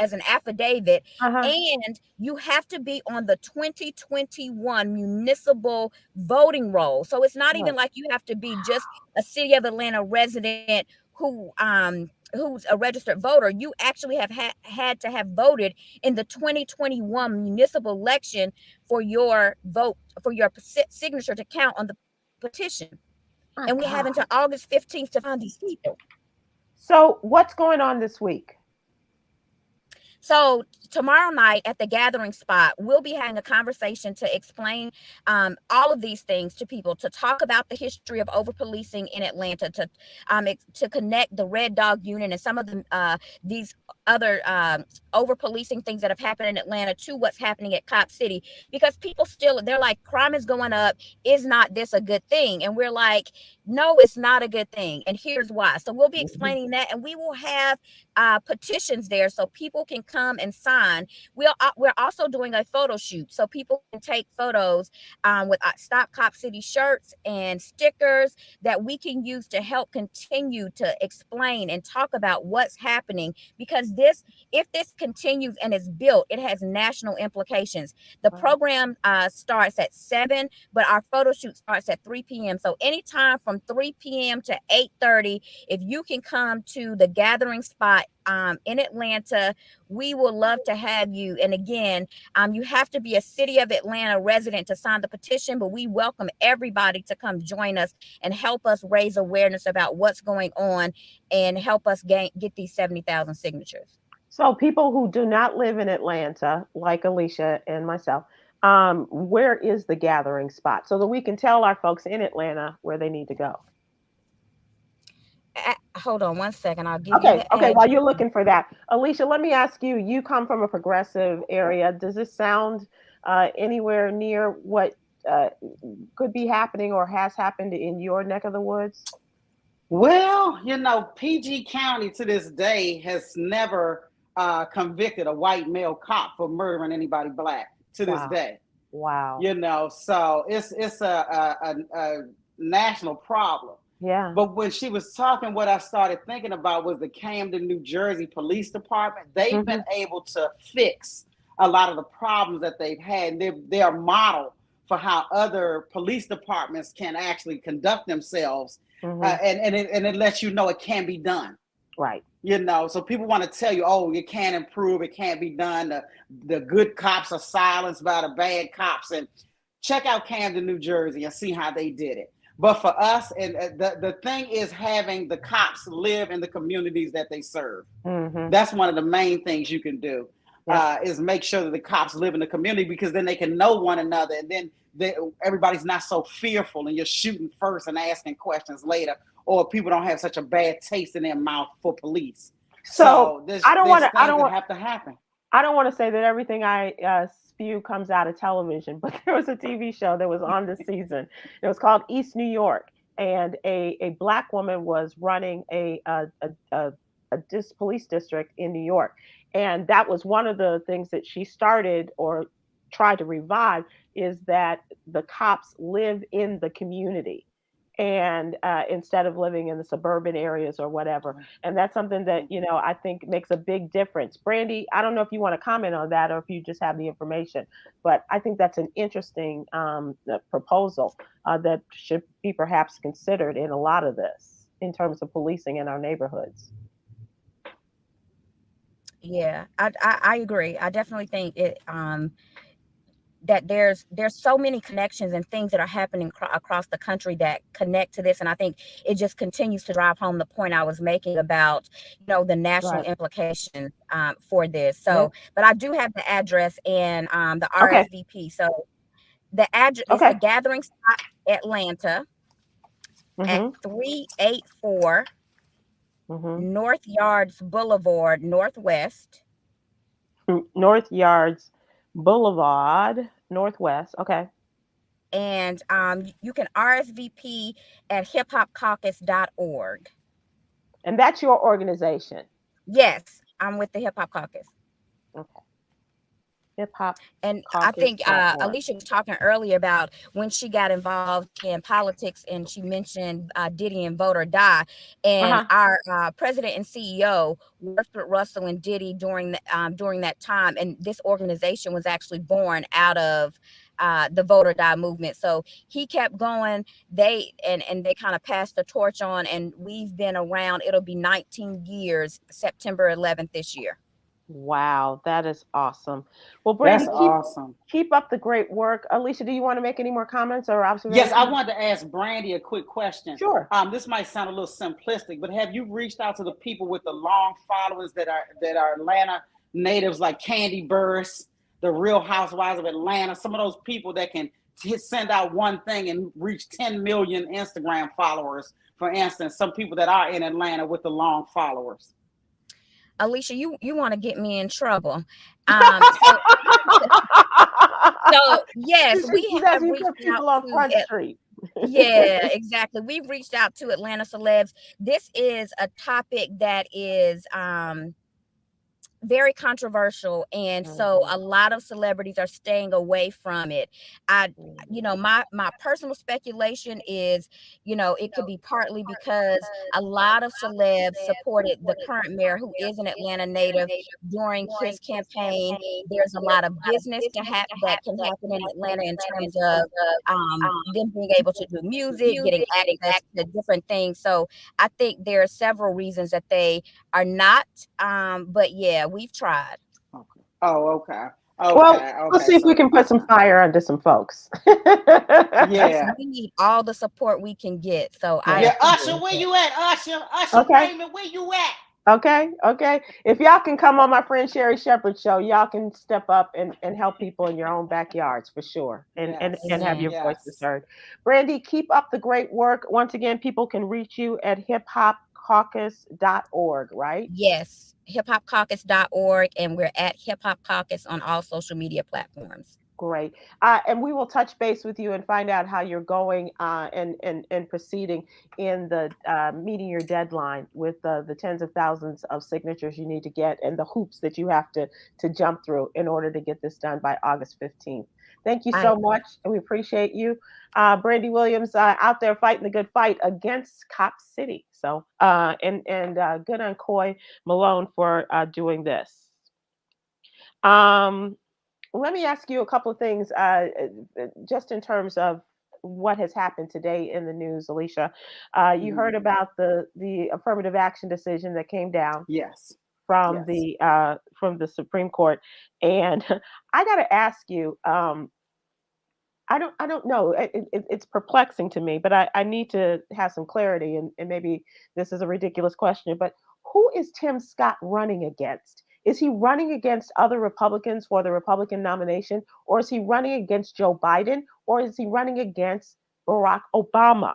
as an affidavit. Uh-huh. And you have to be on the 2021 municipal voting roll. So it's not even Right. like you have to be just a City of Atlanta resident who's a registered voter. You actually have had to have voted in the 2021 municipal election for your vote, for your signature to count on the petition. And we My have until God. August 15th to find these people. So what's going on this week? So tomorrow night at the gathering spot, we'll be having a conversation to explain all of these things to people, to talk about the history of over policing in Atlanta, to connect the Red Dog Unit and some of the these other over policing things that have happened in Atlanta to what's happening at Cop City, because people still, they're like, crime is going up. Is not this a good thing? And we're like, no, it's not a good thing. And here's why. So we'll be Mhm. explaining that, and we will have petitions there so people can come and sign. We're also doing a photo shoot so people can take photos with Stop Cop City shirts and stickers that we can use to help continue to explain and talk about what's happening, because if this continues and is built, it has national implications. The Right. program starts at 7, but our photo shoot starts at 3 p.m. So anytime from 3 p.m. to 8:30, if you can come to the gathering spot in Atlanta, we will love to have you. And again, you have to be a City of Atlanta resident to sign the petition, but we welcome everybody to come join us and help us raise awareness about what's going on and help us get these 70,000 signatures. So people who do not live in Atlanta, like Alycia and myself, where is the gathering spot so that we can tell our folks in Atlanta where they need to go? Hold on one second. I'll give you Okay, the okay. While address. you're looking for that, Alycia, let me ask you. You come from a progressive area. Does this sound anywhere near what uh, could be happening or has happened in your neck of the woods? Well, PG County to this day has never convicted a white male cop for murdering anybody black to this Wow, day. wow. So it's a national problem. Yeah. But when she was talking, what I started thinking about was the Camden, New Jersey Police Department. They've been Hmm. able to fix a lot of the problems that they've had. They're a model for how other police departments can actually conduct themselves, Hmm. and it lets you know it can be done. Right. So people want to tell you, oh, you can't improve, it can't be done. The good cops are silenced by the bad cops. And check out Camden, New Jersey, and see how they did it. But for us, and the thing is having the cops live in the communities that they serve. Hmm. That's one of the main things you can do, Yep. is make sure that the cops live in the community, because then they can know one another, and then everybody's not so fearful, and you're shooting first and asking questions later, or people don't have such a bad taste in their mouth for police. So So I don't want there's to. I things don't that want. have to happen. I don't want to say that everything I spew comes out of television, but there was a TV show that was on this season. It was called East New York, and a black woman was running a police district in New York, and that was one of the things that she started or tried to revive, is that the cops live in the community and instead of living in the suburban areas or whatever. And that's something that I think makes a big difference. Brandy, I don't know if you want to comment on that or if you just have the information, but I think that's an interesting proposal that should be perhaps considered in a lot of this in terms of policing in our neighborhoods. Yeah, I agree. I definitely think that there's so many connections and things that are happening across the country that connect to this, and I think it just continues to drive home the point I was making about the national Right. implications for this. Yeah. So, but I do have the address and the Okay. RSVP. So the address is the Okay. Gathering Spot Atlanta at Mhm. 384 Mhm. North Yards Boulevard Northwest. North Yards Boulevard Northwest. Okay. And you can RSVP at hiphopcaucus.org. And that's your organization. Yes, I'm with the Hip Hop Caucus. Okay. And I think hiphopcaucus.org. Alycia was talking earlier about when she got involved in politics, and she mentioned Diddy and Vote or Die. And Uh-huh. our president and CEO worked with Russell and Diddy during that time. And this organization was actually born out of the Vote or Die movement. So he kept going. They kind of passed the torch on, and we've been around. It'll be 19 years, September 11th this year. Wow, that is awesome. Well, Brandy, That's keep awesome. keep up the great work. Alycia, do you want to make any more comments or Yes, I observations? wanted to ask Brandy a quick question. Sure. This might sound a little simplistic, but have you reached out to the people with the long followings that are Atlanta natives like Candy Burris, the Real Housewives of Atlanta, some of those people that can send out one thing and reach 10 million Instagram followers, for instance, some people that are in Atlanta with the long followers. Alycia, you want to get me in trouble. So, so yes, She we says have you reached put out people on to Front Street. yeah, exactly. We've reached out to Atlanta celebs. This is a topic that is very controversial, and so a lot of celebrities are staying away from it. I my personal speculation is, it could be partly because a lot of celebs supported the current mayor, who is an Atlanta native, during his campaign. There's a lot of business that can happen in Atlanta in terms of them being able to do music, getting access to different things. So I think there are several reasons that they are not. But yeah, we've tried. Okay. Oh, okay. Well, let's see if So we can put some fire under some folks. yeah. We need all the support we can get. So Yeah, Usher, where you at? Usher Okay. Raymond, where you at? Okay. If y'all can come on my friend Sherry Shepherd show, y'all can step up and help people in your own backyards for sure, and have your voices heard. Brandy, keep up the great work. Once again, people can reach you at hiphopcaucus.org, right? Yes, hiphopcaucus.org, and we're at Hip Hop Caucus on all social media platforms. Great. And we will touch base with you and find out how you're going and proceeding in the meeting your deadline with the tens of thousands of signatures you need to get and the hoops that you have to jump through in order to get this done by August 15th. Thank you so much, and we appreciate you. Brandy Williams out there fighting the good fight against Cop City. So, and good on Coy Malone for doing this. Let me ask you a couple of things, just in terms of what has happened today in the news, Alycia. You heard about the affirmative action decision that came down. Yes. From the Supreme Court, and I got to ask you. I don't know. It's perplexing to me, but I need to have some clarity, and maybe this is a ridiculous question, but who is Tim Scott running against? Is he running against other Republicans for the Republican nomination, or is he running against Joe Biden, or is he running against Barack Obama?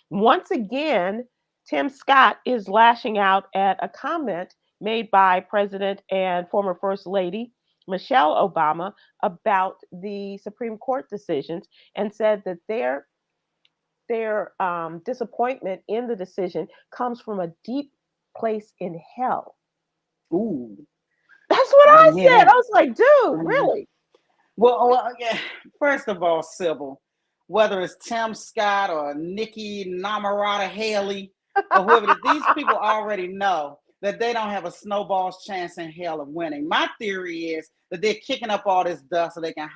Once again, Tim Scott is lashing out at a comment made by President and former First Lady Michelle Obama about the Supreme Court decisions, and said that their disappointment in the decision comes from a deep place in hell. Ooh. That's what I said. I was like, dude, really? Well, yeah. First of all, Sybil, whether it's Tim Scott or Nikki Namarata Haley or whoever, these people already know that they don't have a snowball's chance in hell of winning. My theory is that they're kicking up all this dust so they can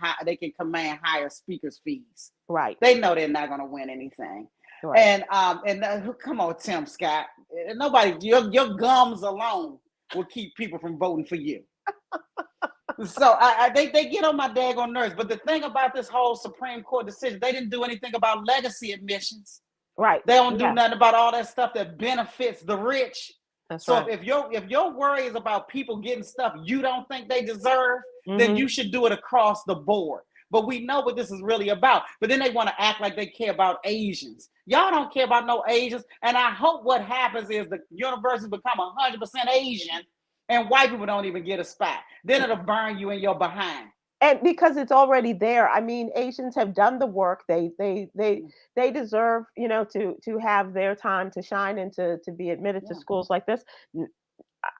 command higher speakers' fees. Right. They know they're not going to win anything. Right. And come on, Tim Scott. Nobody, your gums alone will keep people from voting for you. So they get on my daggone nerves. But the thing about this whole Supreme Court decision, they didn't do anything about legacy admissions. Right. They don't do nothing about all that stuff that benefits the rich. That's so right. if your worry is about people getting stuff you don't think they deserve, then you should do it across the board. But we know what this is really about. But then they want to act like they care about Asians. Y'all don't care about no Asians. And I hope what happens is the universities become 100% Asian and white people don't even get a spot. Then it'll burn you in your behind. And because it's already there. I mean, Asians have done the work. They deserve, to have their time to shine and to be admitted to schools like this.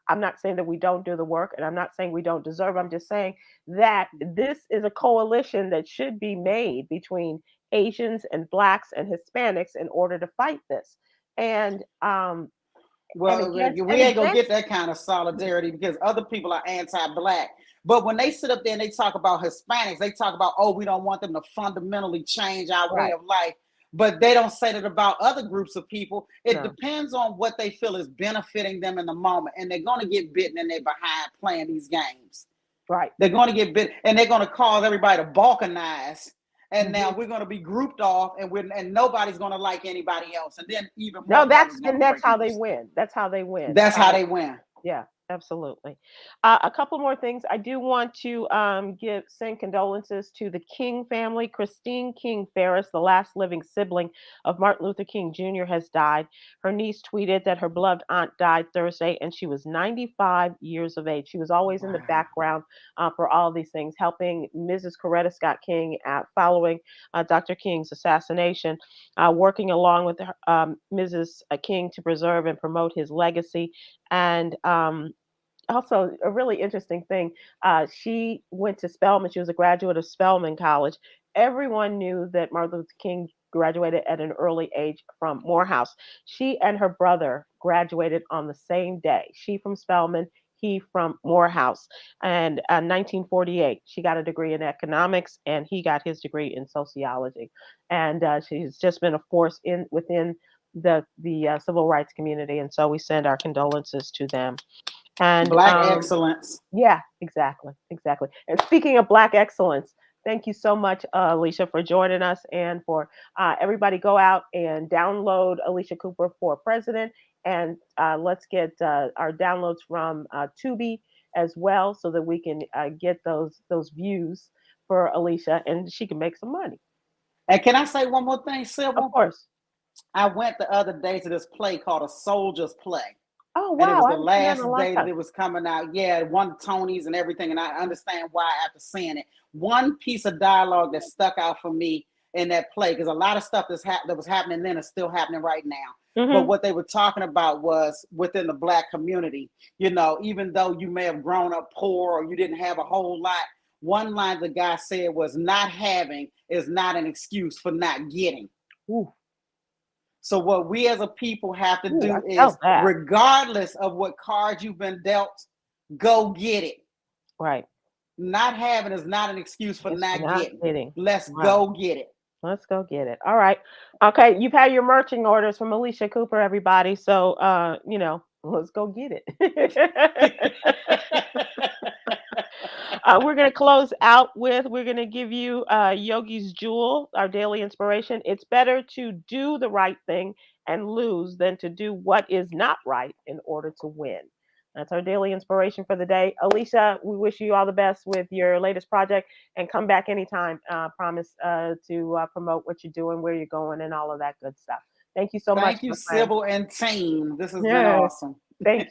I'm not saying that we don't do the work, and I'm not saying we don't deserve. I'm just saying that this is a coalition that should be made between Asians and Blacks and Hispanics in order to fight this. And we ain't gonna get that kind of solidarity because other people are anti-Black. But when they sit up there and they talk about Hispanics, they talk about, we don't want them to fundamentally change our way of life. But they don't say that about other groups of people. It depends on what they feel is benefiting them in the moment. And they're going to get bitten in their behind playing these games. Right. They're going to get bitten and they're going to cause everybody to balkanize. And now we're going to be grouped off and nobody's going to like anybody else. And then even more. That's how they win. That's how they win. That's how they win. Yeah. Absolutely. A couple more things. I do want to send condolences to the King family. Christine King Ferris, the last living sibling of Martin Luther King Jr., has died. Her niece tweeted that her beloved aunt died Thursday, and she was 95 years of age. She was always in the Wow. background for all these things, helping Mrs. Coretta Scott King following Dr. King's assassination, working along with Mrs. King to preserve and promote his legacy. And also a really interesting thing, she went to Spelman. She was a graduate of Spelman College. Everyone knew that Martin Luther King graduated at an early age from Morehouse. She and her brother graduated on the same day. She from Spelman, he from Morehouse. And 1948, she got a degree in economics, and he got his degree in sociology. And she's just been a force in within the civil rights community. And so we send our condolences to them. And Black excellence. yeah, exactly, exactly. And speaking of Black excellence, thank you so much, Alicia, for joining us, and for everybody go out and download Alicia Cooper for President, and let's get our downloads from Tubi as well, so that we can get those views for Alicia, and she can make some money. And can I say one more thing, Of Sybil? course. I went the other day to this play called A Soldier's Play. Oh And it wow, was I the haven't seen that in a last long day that time. it was coming out. Yeah, it won Tonys and everything, and I understand why after seeing it. One piece of dialogue that stuck out for me in that play, because a lot of stuff that was happening then is still happening right now. But Hmm. what they were talking about was within the Black community, even though you may have grown up poor or you didn't have a whole lot, one line the guy said was, not having is not an excuse for not getting. Ooh, So what we as a people have to ooh, I do is, felt that. regardless of what cards you've been dealt, go get it. Right. Not having is not an excuse for It's not not getting. kidding. Let's Right. go get it. Let's go get it. All right. Okay, you've had your marching orders from Alicia Cooper, everybody. So let's go get it. We're going to close out with, we're going to give you Yogi's Jewel, our daily inspiration. It's better to do the right thing and lose than to do what is not right in order to win. That's our daily inspiration for the day. Alicia, we wish you all the best with your latest project, and come back anytime. Promise to promote what you're doing, where you're going, and all of that good stuff. Thank you so much, Thank you, my friend. Sybil and team. This has been Yeah. awesome. Thank